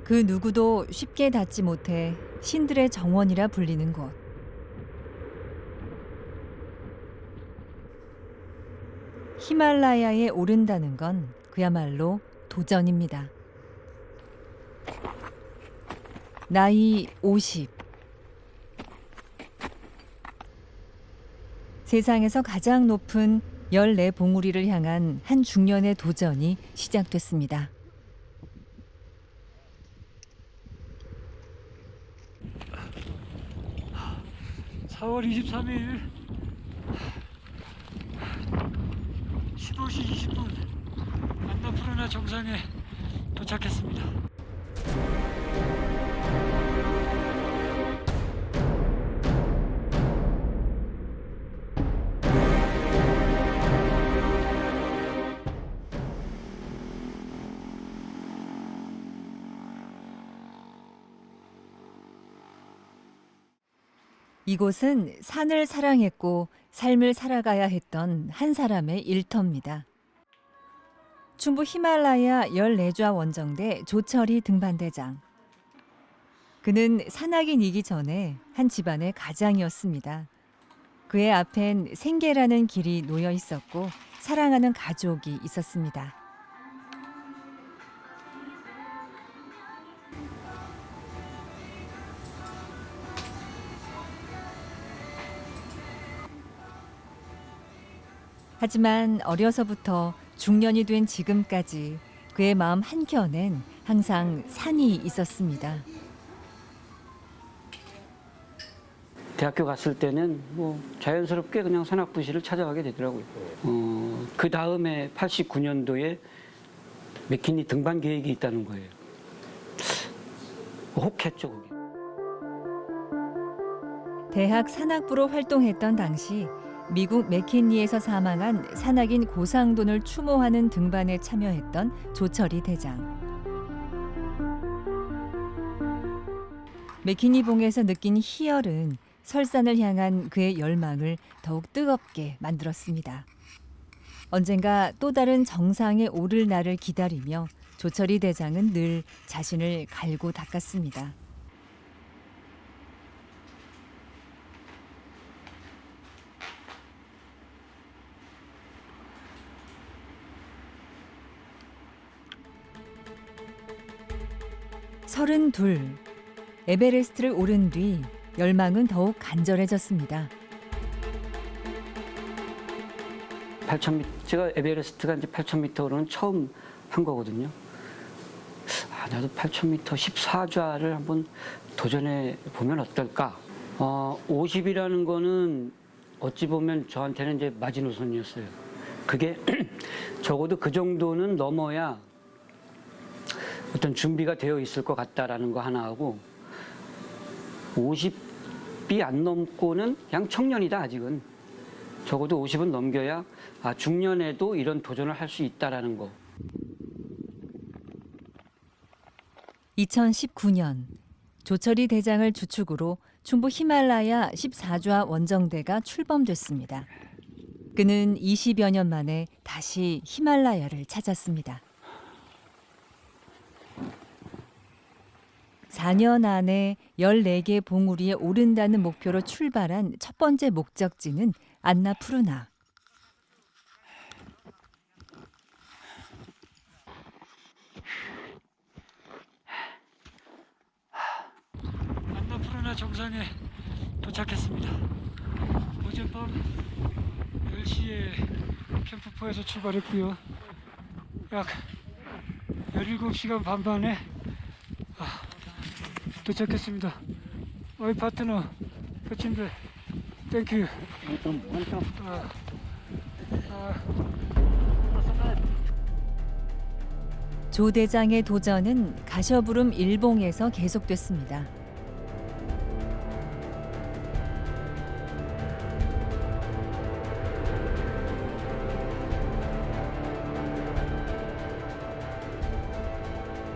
그 누구도 쉽게 닿지 못해 신들의 정원이라 불리는 곳. 히말라야에 오른다는 건 그야말로 도전입니다. 나이 50. 세상에서 가장 높은 14봉우리를 향한 한 중년의 도전이 시작됐습니다. 4월 23일 15시 20분 안나푸르나 정상에 도착했습니다. 이곳은 산을 사랑했고 삶을 살아가야 했던 한 사람의 일터입니다. 충북 히말라야 14좌 원정대 조철희 등반대장. 그는 산악인이기 전에 한 집안의 가장이었습니다. 그의 앞엔 생계라는 길이 놓여 있었고 사랑하는 가족이 있었습니다. 하지만 어려서부터 중년이 된 지금까지 그의 마음 한켠엔 항상 산이 있었습니다. 대학교 갔을 때는 뭐 자연스럽게 그냥 산악부시를 찾아가게 되더라고요. 그 다음에 89년도에 맥키니 등반 계획이 있다는 거예요. 혹했죠, 그게. 대학 산악부로 활동했던 당시 미국 맥키니에서 사망한 산악인 고상돈을 추모하는 등반에 참여했던 조철희 대장. 맥키니 봉에서 느낀 희열은 설산을 향한 그의 열망을 더욱 뜨겁게 만들었습니다. 언젠가 또 다른 정상에 오를 날을 기다리며 조철희 대장은 늘 자신을 갈고 닦았습니다. 서른둘, 에베레스트를 오른 뒤 열망은 더욱 간절해졌습니다. 8,000m, 제가 에베레스트가 이제 8,000m로는 처음 한 거거든요. 나도 8,000m 14좌를 한번 도전해 보면 어떨까? 50이라는 거는 어찌 보면 저한테는 이제 마지노선이었어요. 그게 적어도 그 정도는 넘어야 어떤 준비가 되어 있을 것 같다라는 거 하나 하고 50이 안 넘고는 그냥 청년이다 아직은. 적어도 50은 넘겨야 중년에도 이런 도전을 할 수 있다라는 거. 2019년 조철희 대장을 주축으로 충북 히말라야 14좌 원정대가 출범됐습니다. 그는 20여 년 만에 다시 히말라야를 찾았습니다. 4년 안에 14개 봉우리에 오른다는 목표로 출발한 첫 번째 목적지는 안나푸르나. 안나푸르나 정상에 도착했습니다. 어젯밤 10시에 캠프포에서 출발했고요. 약 17시간 반 만에 도착했습니다. 마이 파트너 거친배 땡큐. 조 대장의 도전은 가셔부름 일봉에서 계속됐습니다.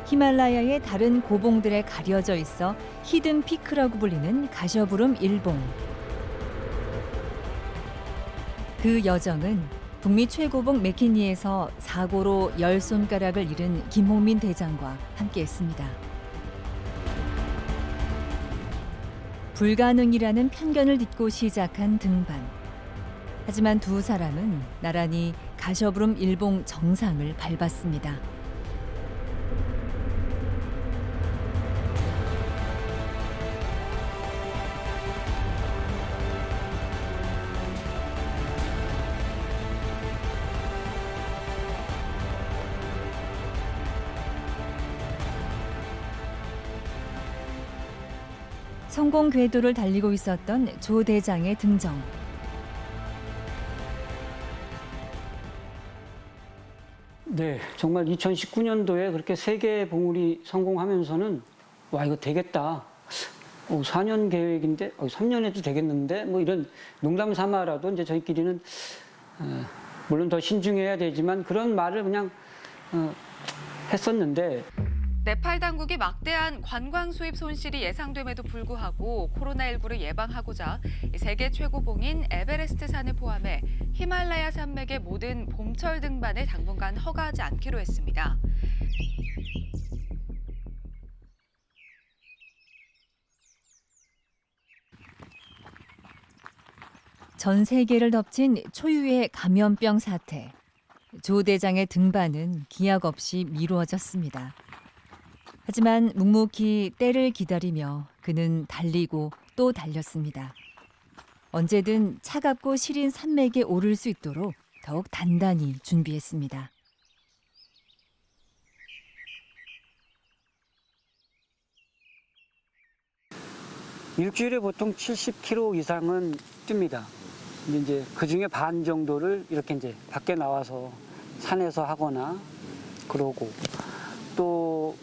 히말라야의 다른 고봉들에 가려져 있어 히든 피크라고 불리는 가셔부름 일봉. 그 여정은 북미 최고봉 맥키니에서 사고로 10손가락을 잃은 김홍민 대장과 함께했습니다. 불가능이라는 편견을 딛고 시작한 등반. 하지만 두 사람은 나란히 가셔브룸 일봉 정상을 밟았습니다. 성공 궤도를 달리고 있었던 조 대장의 등정. 네, 정말 2019년도에 그렇게 세계 봉우리 성공하면서는 와 이거 되겠다. 4년 계획인데 3년 해도 되겠는데 뭐 이런 농담 삼아라도 이제 저희끼리는 물론 더 신중해야 되지만 그런 말을 그냥 했었는데. 네팔 당국이 막대한 관광 수입 손실이 예상됨에도 불구하고 코로나19를 예방하고자 세계 최고봉인 에베레스트 산을 포함해 히말라야 산맥의 모든 봄철 등반을 당분간 허가하지 않기로 했습니다. 전 세계를 덮친 초유의 감염병 사태. 조 대장의 등반은 기약 없이 미루어졌습니다. 하지만 묵묵히 때를 기다리며 그는 달리고 또 달렸습니다. 언제든 차갑고 시린 산맥에 오를 수 있도록 더욱 단단히 준비했습니다. 일주일에 보통 70km 이상은 뜁니다. 근데 이제 그 중에 반 정도를 이렇게 이제 밖에 나와서 산에서 하거나 그러고 또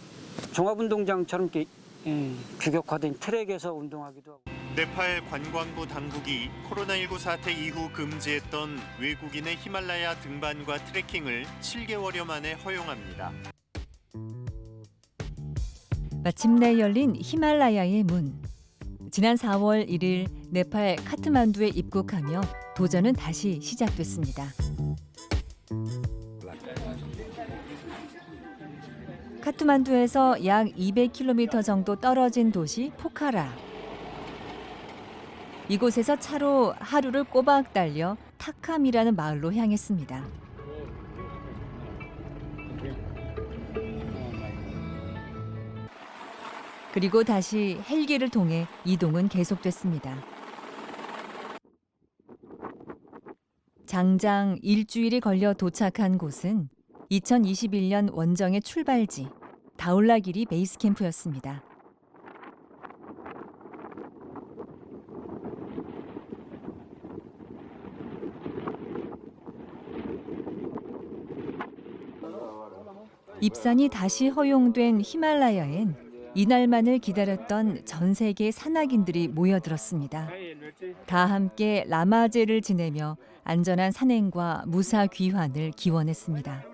종합운동장처럼 이렇게 규격화된 트랙에서 운동하기도 하고. 네팔 관광부 당국이 코로나19 사태 이후 금지했던 외국인의 히말라야 등반과 트레킹을 7개월여 만에 허용합니다. 마침내 열린 히말라야의 문. 지난 4월 1일 네팔 카트만두에 입국하며 도전은 다시 시작됐습니다. 카트만두에서 약 200km 정도 떨어진 도시 포카라. 이곳에서 차로 하루를 꼬박 달려 타캄이라는 마을로 향했습니다. 그리고 다시 헬기를 통해 이동은 계속됐습니다. 장장 일주일이 걸려 도착한 곳은 2021년 원정의 출발지 다울라기리 베이스 캠프였습니다. 입산이 다시 허용된 히말라야엔 이날만을 기다렸던 전 세계 산악인들이 모여들었습니다. 다 함께 라마제를 지내며 안전한 산행과 무사 귀환을 기원했습니다.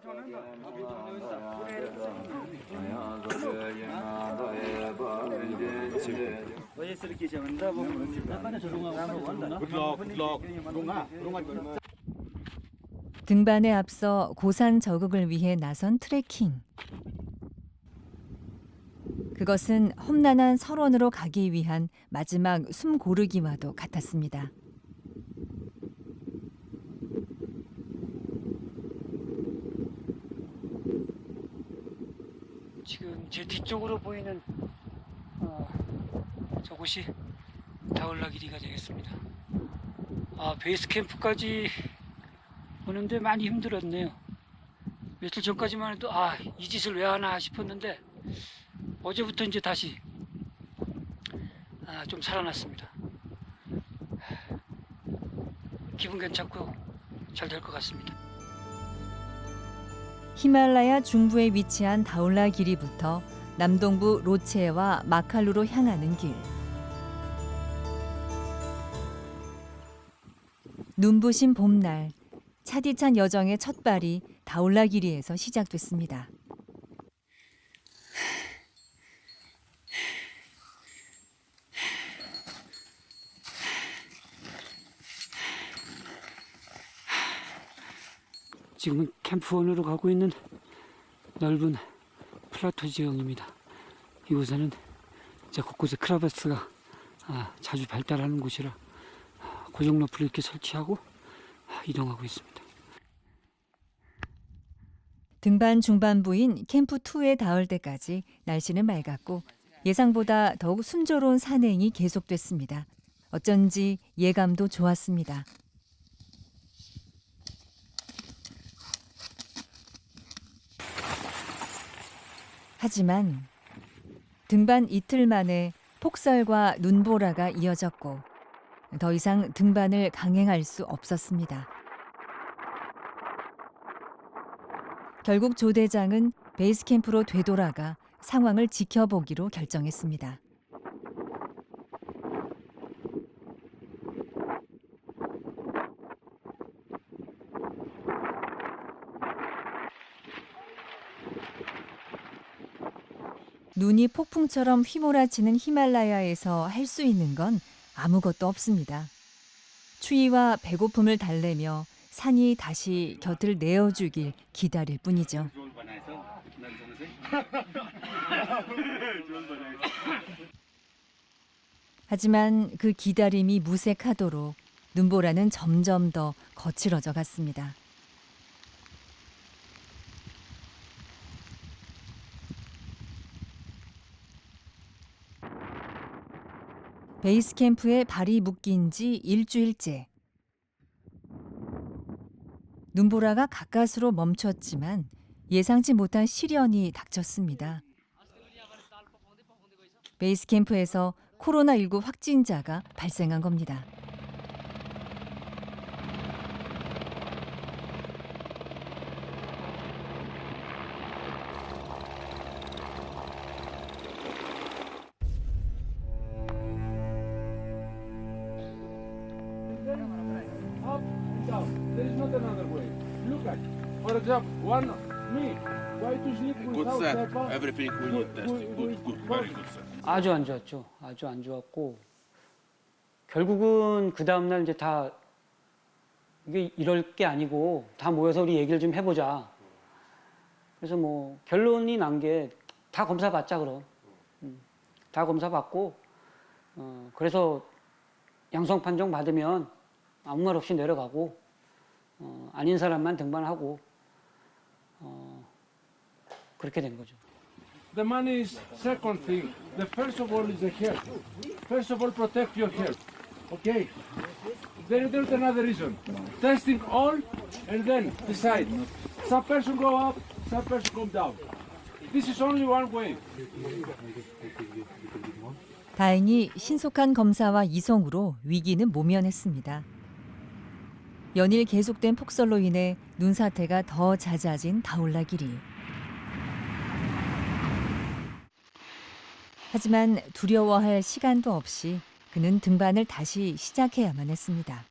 등반에 앞서 고산 저극을 위해 나선 트레킹. 그것은 험난한 설원으로 가기 위한 마지막 숨 고르기와도 같았습니다. 지금 제 뒤쪽으로 보이는 저곳이 다울라기리가 되겠습니다. 베이스 캠프까지 오는데 많이 힘들었네요. 며칠 전까지만 해도 이 짓을 왜 하나 싶었는데 어제부터 이제 다시 좀 살아났습니다. 기분 괜찮고요. 잘 될 것 같습니다. 히말라야 중부에 위치한 다울라기리부터 남동부 로체와 마칼루로 향하는 길. 눈부신 봄날, 차디찬 여정의 첫 발이 다울라기리에서 시작됐습니다. 지금은 캠프원으로 가고 있는 넓은 플라토 지형입니다. 이곳에는 이제 곳곳에 크라바스가 자주 발달하는 곳이라 고정 러프를 이렇게 설치하고 이동하고 있습니다. 등반 중반부인 캠프2에 닿을 때까지 날씨는 맑았고 예상보다 더욱 순조로운 산행이 계속됐습니다. 어쩐지 예감도 좋았습니다. 하지만 등반 이틀 만에 폭설과 눈보라가 이어졌고 더 이상 등반을 강행할 수 없었습니다. 결국 조 대장은 베이스 캠프로 되돌아가 상황을 지켜보기로 결정했습니다. 눈이 폭풍처럼 휘몰아치는 히말라야에서 할 수 있는 건 아무것도 없습니다. 추위와 배고픔을 달래며 산이 다시 곁을 내어주길 기다릴 뿐이죠. 하지만 그 기다림이 무색하도록 눈보라는 점점 더 거칠어져 갔습니다. 베이스 캠프에 발이 묶인 지 일주일째. 눈보라가 가까스로 멈췄지만 예상치 못한 시련이 닥쳤습니다. 베이스 캠프에서 코로나19 확진자가 발생한 겁니다. Up, down. There is not another way. Look at, for example, one me. Why to sleep Good, without sir. Sepa? Everything we need tested. Good, good, very good, sir. 아주 안 좋았죠. 아주 안 좋았고 결국은 그 다음날 이제 다 이게 이럴 게 아니고 다 모여서 우리 얘기를 좀 해보자. 그래서 뭐 결론이 난 게 다 검사 받자 그럼. 다 검사 받고 그래서 양성 판정 받으면 아무 말 없이 내려가고 아닌 사람만 등반하고 그렇게 된 거죠. The money is second thing. The first of all is the health. First of all, protect your health. Okay? There is another reason. Testing all and then decide. Some person go up, some person come down. This is only one way. 다행히 신속한 검사와 이송으로 위기는 모면했습니다. 연일 계속된 폭설로 인해 눈 사태가 더 잦아진 다올라길이. 하지만 두려워할 시간도 없이 그는 등반을 다시 시작해야만 했습니다.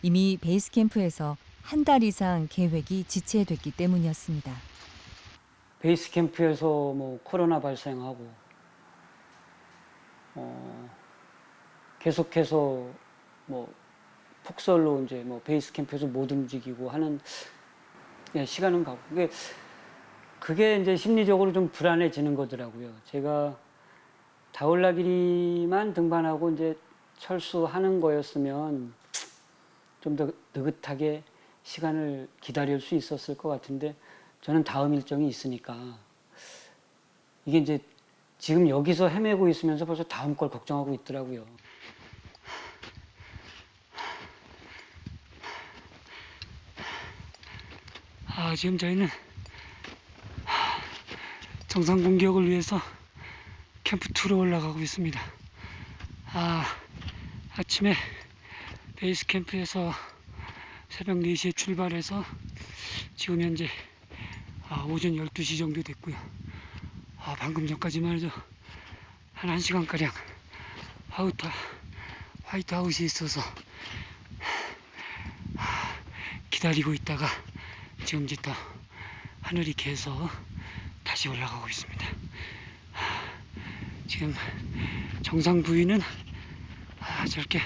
이미 베이스 캠프에서 한 달 이상 계획이 지체됐기 때문이었습니다. 베이스 캠프에서 뭐 코로나 발생하고 계속해서 뭐 폭설로 이제 뭐 베이스 캠프에서 못 움직이고 하는 시간은 가고 그게 이제 심리적으로 좀 불안해지는 거더라고요. 제가 다올라길이만 등반하고 이제 철수하는 거였으면 좀 더 느긋하게 시간을 기다릴 수 있었을 것 같은데 저는 다음 일정이 있으니까 이게 이제 지금 여기서 헤매고 있으면서 벌써 다음 걸 걱정하고 있더라고요. 지금 저희는 정상 공격을 위해서 캠프2로 올라가고 있습니다. 아침에 베이스 캠프에서 새벽 4시에 출발해서 지금 현재 오전 12시 정도 됐고요. 방금 전까지만 해도 한 1시간가량 화이트아웃이 있어서 기다리고 있다가 지금 이제 또 하늘이 개서 다시 올라가고 있습니다. 지금 정상 부위는 저렇게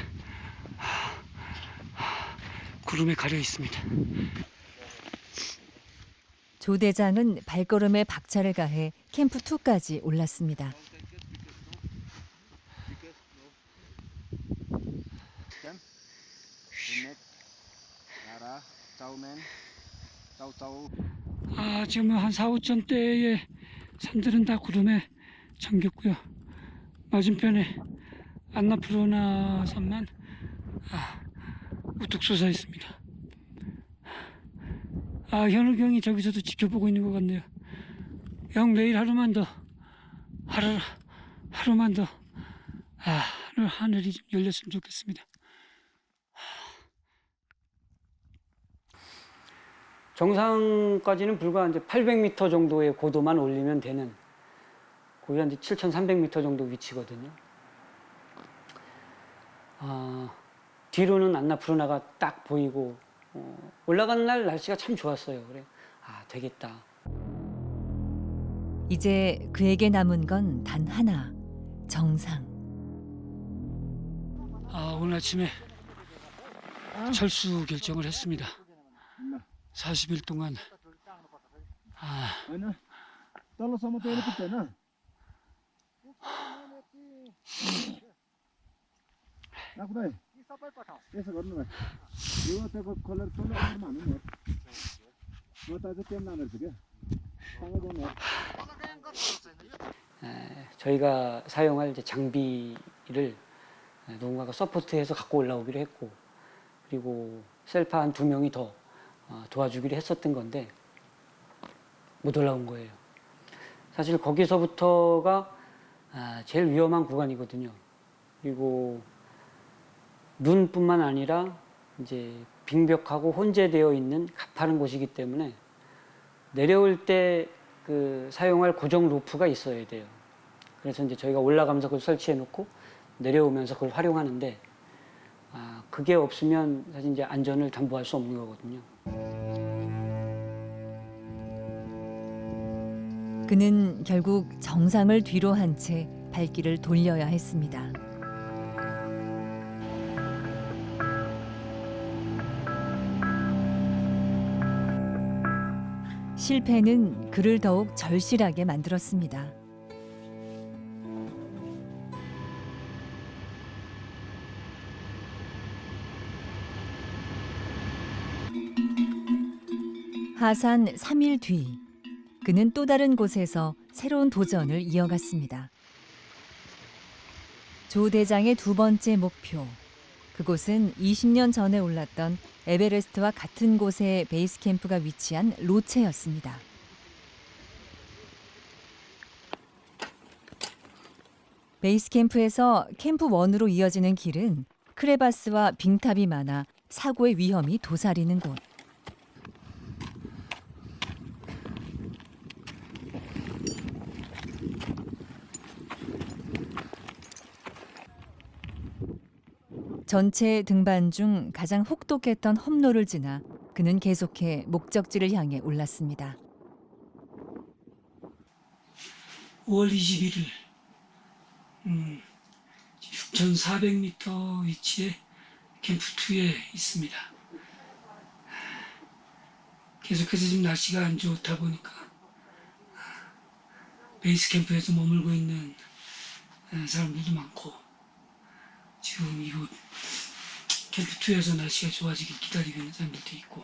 구름에 가려 있습니다. 조 대장은 발걸음에 박차를 가해 캠프2까지 올랐습니다. 지금 한 4, 5천대의 산들은 다 구름에 잠겼고요. 맞은편에 안나푸르나 산만 우뚝 솟아 있습니다. 현우경이 저기서도 지켜보고 있는 것 같네요. 형, 내일 하루만 더, 하루만 더, 하늘이 좀 열렸으면 좋겠습니다. 정상까지는 불과 이제 800m 정도의 고도만 올리면 되는, 거기가 이제 7,300m 정도 위치거든요. 뒤로는 안나푸르나가 딱 보이고, 올라가는 날 날씨가 참 좋았어요. 그래, 되겠다. 이제 그에게 남은 건 단 하나, 정상. 오늘 아침에 철수 결정을 했습니다. 40일 동안 저희가 사용할 이제 장비를 누군가가 서포트해서 갖고 올라오기로 했고, 그리고 셀파 한 2명이 더 도와주기로 했었던 건데 못 올라온 거예요. 사실 거기서부터가 제일 위험한 구간이거든요. 그리고 눈뿐만 아니라 이제 빙벽하고 혼재되어 있는 가파른 곳이기 때문에 내려올 때 그 사용할 고정 로프가 있어야 돼요. 그래서 이제 저희가 올라가면서 그걸 설치해 놓고 내려오면서 그걸 활용하는데, 그게 없으면 사실 이제 안전을 담보할 수 없는 거거든요. 그는 결국 정상을 뒤로 한 채 발길을 돌려야 했습니다. 실패는 그를 더욱 절실하게 만들었습니다. 하산 3일 뒤, 그는 또 다른 곳에서 새로운 도전을 이어갔습니다. 조 대장의 두 번째 목표, 그곳은 20년 전에 올랐던 에베레스트와 같은 곳에 베이스 캠프가 위치한 로체였습니다. 베이스 캠프에서 캠프 1으로 이어지는 길은 크레바스와 빙탑이 많아 사고의 위험이 도사리는 곳. 전체 등반 중 가장 혹독했던 험로를 지나 그는 계속해 목적지를 향해 올랐습니다. 5월 21일 6,400m 위치에 캠프2에 있습니다. 계속해서 지금 날씨가 안 좋다 보니까 베이스 캠프에서 머물고 있는 사람들도 많고, 지금 이곳 캠프2에서 날씨가 좋아지길 기다리고 있는 사람들도 있고.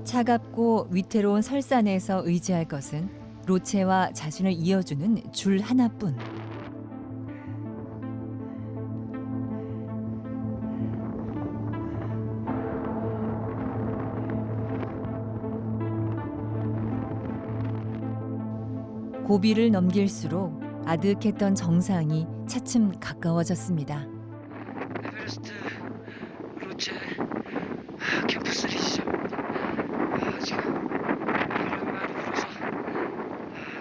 차갑고 위태로운 설산에서 의지할 것은 로체와 자신을 이어주는 줄 하나뿐. 고비를 넘길수록 아득했던 정상이 차츰 가까워졌습니다. 에베레스트 로체 캠프3 지점입니다. 지금 바람이 많이 불어서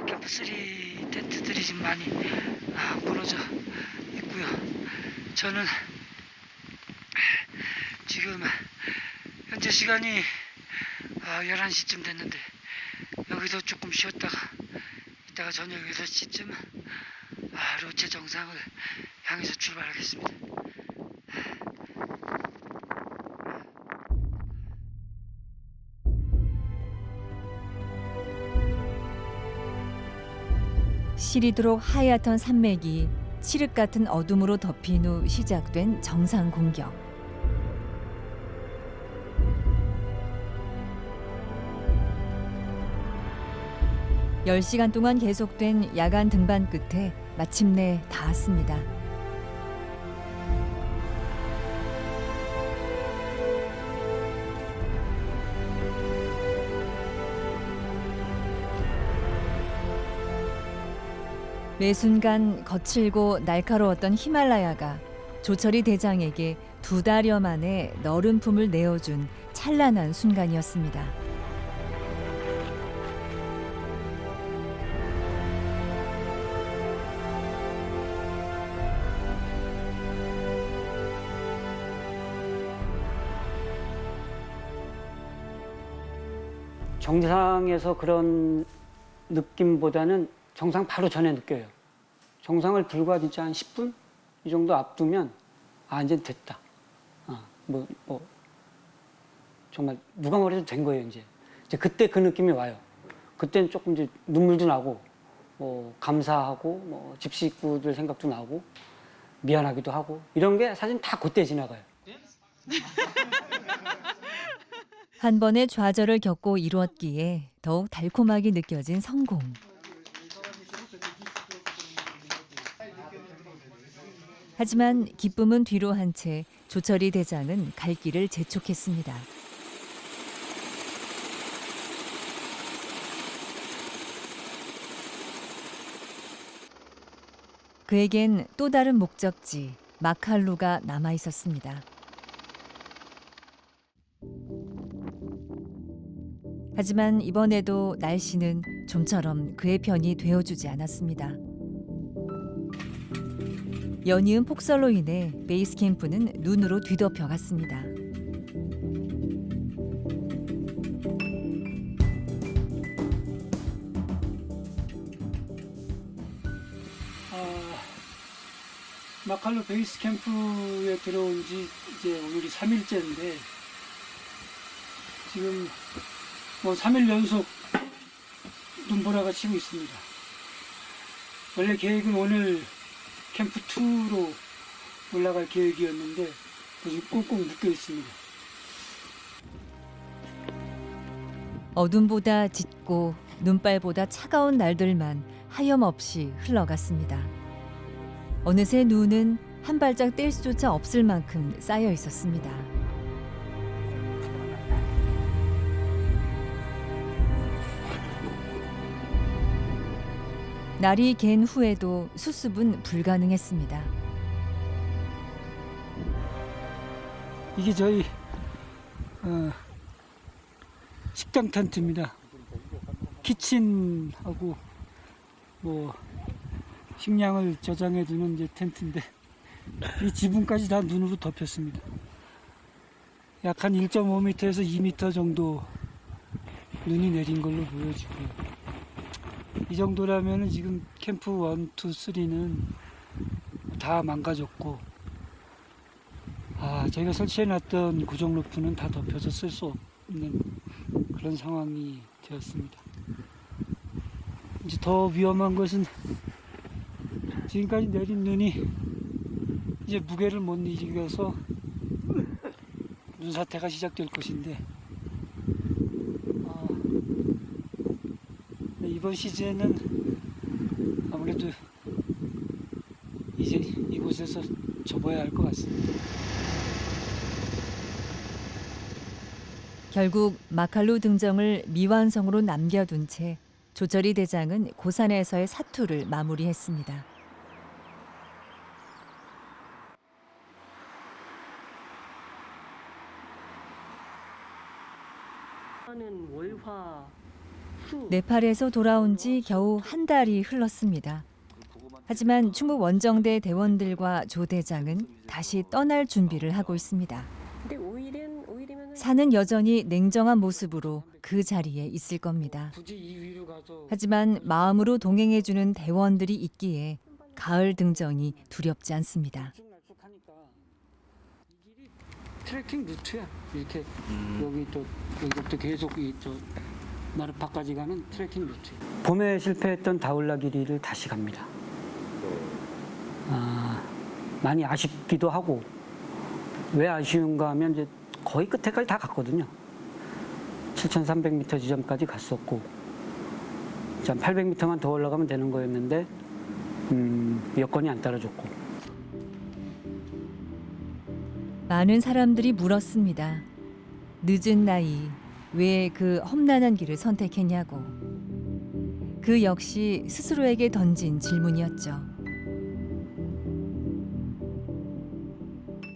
캠프3 텐트들이 지금 많이 무너져 있고요. 저는 지금 현재 시간이 11시쯤 됐는데 여기서 조금 쉬었다가 이따가 저녁 6시쯤 로체 정상을 향해서 출발하겠습니다. 시리도록 하얗던 산맥이 칠흑 같은 어둠으로 덮인 후 시작된 정상 공격. (10시간) 동안 계속된 야간 등반 끝에 마침내 닿았습니다. 매 순간 거칠고 날카로웠던 히말라야가 조철이 대장에게 2달여 만에 너른 품을 내어준 찬란한 순간이었습니다. 정상에서 그런 느낌보다는 정상 바로 전에 느껴요. 정상을 불과 진짜 한 10분 이 정도 앞두면 아 이제 됐다. 정말 누가 뭐래도 된 거예요. 이제 그때 그 느낌이 와요. 그때는 조금 이제 눈물도 나고 감사하고 집 식구들 생각도 나고 미안하기도 하고 이런 게 사실 다 그때 지나가요. 한 번의 좌절을 겪고 이루었기에 더욱 달콤하게 느껴진 성공. 하지만 기쁨은 뒤로 한 채 조철이 대장은 갈 길을 재촉했습니다. 그에겐 또 다른 목적지 마칼루가 남아 있었습니다. 하지만 이번에도 날씨는 좀처럼 그의 편이 되어주지 않았습니다. 연이은 폭설로 인해 베이스 캠프는 눈으로 뒤덮여 갔습니다. 마칼루 베이스 캠프에 들어온 지 이제 오늘이 3일째인데 지금 3일 연속 눈보라가 치고 있습니다. 원래 계획은 오늘 캠프 2로 올라갈 계획이었는데 지금 꽁꽁 묶여 있습니다. 어둠보다 짙고 눈발보다 차가운 날들만 하염없이 흘러갔습니다. 어느새 눈은 한 발짝 뗄 수조차 없을 만큼 쌓여 있었습니다. 날이 갠 후에도 수습은 불가능했습니다. 이게 저희 식당 텐트입니다. 키친하고 식량을 저장해두는 이제 텐트인데 이 지붕까지 다 눈으로 덮였습니다. 약 한 1.5m에서 2m 정도 눈이 내린 걸로 보여지고요. 이 정도라면 지금 캠프 1, 2, 3는 다 망가졌고 저희가 설치해놨던 구정 루프는 다 덮여서 쓸 수 없는 그런 상황이 되었습니다. 이제 더 위험한 것은 지금까지 내린 눈이 이제 무게를 못 이겨서 눈사태가 시작될 것인데 이번 시즌은 아무래도 이제 이곳에서 접어야 할 것 같습니다. 결국 마칼루 등정을 미완성으로 남겨둔 채 조철이 대장은 고산에서의 사투를 마무리했습니다. 네팔에서 돌아온 지 겨우 한 달이 흘렀습니다. 하지만 충북 원정대 대원들과 조 대장은 다시 떠날 준비를 하고 있습니다. 산은 여전히 냉정한 모습으로 그 자리에 있을 겁니다. 하지만 마음으로 동행해주는 대원들이 있기에 가을 등정이 두렵지 않습니다. 트레킹 루트야. 이렇게 여기부터 계속 나르파까지 가는 트레킹 루트. 봄에 실패했던 다울라기리를 다시 갑니다. 많이 아쉽기도 하고, 왜 아쉬운가 하면 이제 거의 끝에까지 다 갔거든요. 7,300m 지점까지 갔었고, 이제 한 800m만 더 올라가면 되는 거였는데 여건이 안 따라줬고. 많은 사람들이 물었습니다. 늦은 나이 왜 그 험난한 길을 선택했냐고. 그 역시 스스로에게 던진 질문이었죠.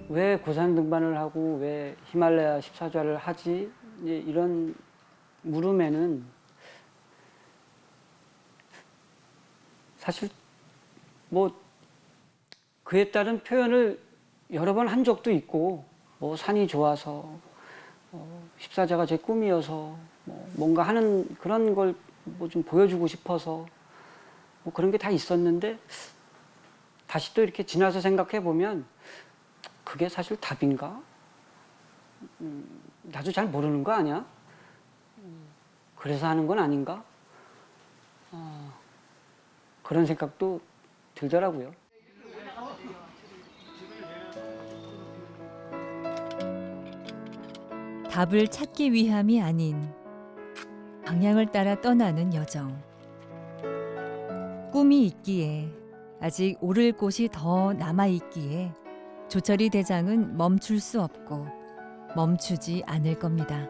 왜 고산 등반을 하고 왜 히말라야 14좌를 하지? 이제 이런 물음에는 사실 뭐 그에 따른 표현을 여러 번 한 적도 있고, 뭐 산이 좋아서 14자가 제 꿈이어서 뭔가 하는 그런 걸 뭐 좀 보여주고 싶어서 뭐 그런 게 다 있었는데, 다시 또 이렇게 지나서 생각해 보면 그게 사실 답인가? 나도 잘 모르는 거 아니야? 그래서 하는 건 아닌가? 그런 생각도 들더라고요. 답을 찾기 위함이 아닌 방향을 따라 떠나는 여정. 꿈이 있기에, 아직 오를 곳이 더 남아 있기에 조철이 대장은 멈출 수 없고 멈추지 않을 겁니다.